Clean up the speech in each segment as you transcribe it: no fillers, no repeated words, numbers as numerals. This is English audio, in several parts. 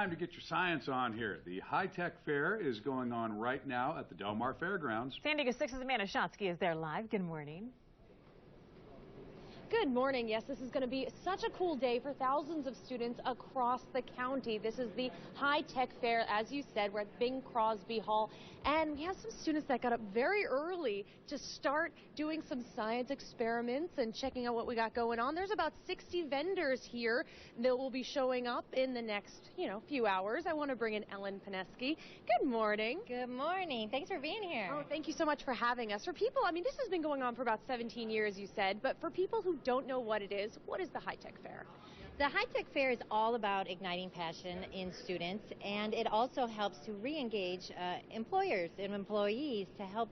Time to get your science on here. The high-tech fair is going on right now at the Del Mar Fairgrounds. CW6's Shotsky is there live. Good morning. Good morning. Yes, this is going to be such a cool day for thousands of students across the county. This is the high-tech fair, as you said. We're at Bing Crosby Hall, and we have some students that got up very early to start doing some science experiments and checking out what we got going on. There's about 60 vendors here that will be showing up in the next, few hours. I want to bring in Ellen Pineski. Good morning. Good morning. Thanks for being here. Oh, thank you so much for having us. For people, this has been going on for about 17 years, you said, but for people who don't know what it is, what is the high-tech fair? The high-tech fair is all about igniting passion in students, and it also helps to re-engage employers and employees to help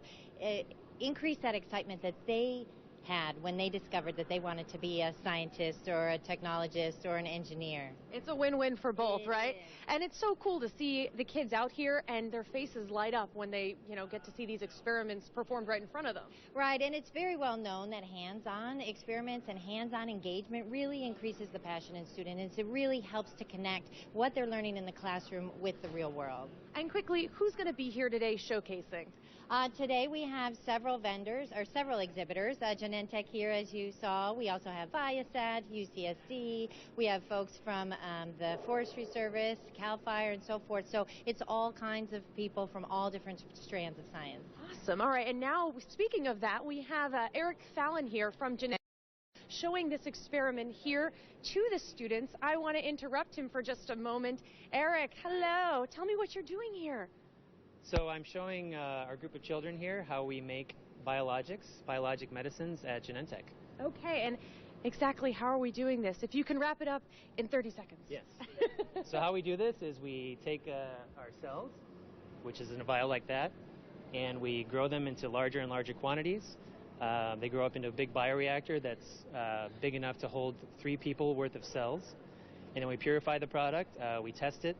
increase that excitement that they had when they discovered that they wanted to be a scientist or a technologist or an engineer. It's a win-win for both, right? And it's so cool to see the kids out here and their faces light up when they, get to see these experiments performed right in front of them. Right, and it's very well known that hands-on experiments and hands-on engagement really increases the passion in students. It really helps to connect what they're learning in the classroom with the real world. And quickly, who's going to be here today showcasing? Today we have several vendors, or several exhibitors. Genentech here, as you saw. We also have Viasat, UCSD. We have folks from the Forestry Service, CAL FIRE, and so forth. So it's all kinds of people from all different strands of science. Awesome. All right, and now, speaking of that, we have Eric Fallon here from Genentech showing this experiment here to the students. I want to interrupt him for just a moment. Eric, hello. Tell me what you're doing here. So I'm showing our group of children here how we make biologic medicines at Genentech. Okay, and exactly how are we doing this? If you can wrap it up in 30 seconds. Yes. So how we do this is we take our cells, which is in a vial like that, and we grow them into larger and larger quantities. They grow up into a big bioreactor that's big enough to hold 3 people worth of cells. And then we purify the product, we test it,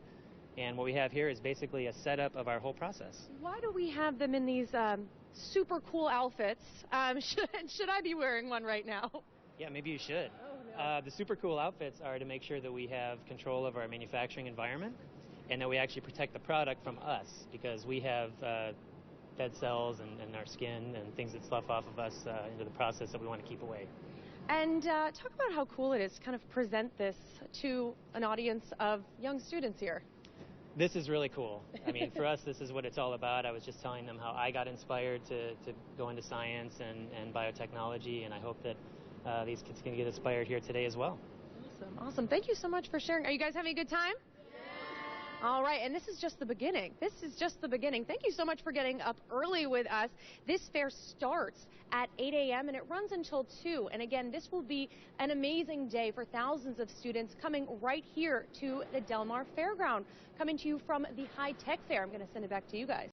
and what we have here is basically a setup of our whole process. Why do we have them in these super cool outfits? Should I be wearing one right now? Yeah, maybe you should. Oh, no. The super cool outfits are to make sure that we have control of our manufacturing environment and that we actually protect the product from us, because we have dead cells and our skin and things that slough off of us into the process that we want to keep away. And talk about how cool it is to kind of present this to an audience of young students here. This is really cool. For us, this is what it's all about. I was just telling them how I got inspired to go into science and biotechnology, and I hope that these kids can get inspired here today as well. Awesome. Thank you so much for sharing. Are you guys having a good time? All right, and this is just the beginning. This is just the beginning. Thank you so much for getting up early with us. This fair starts at 8 a.m. and it runs until 2. And again, this will be an amazing day for thousands of students coming right here to the Del Mar Fairground, coming to you from the high-tech fair. I'm going to send it back to you guys.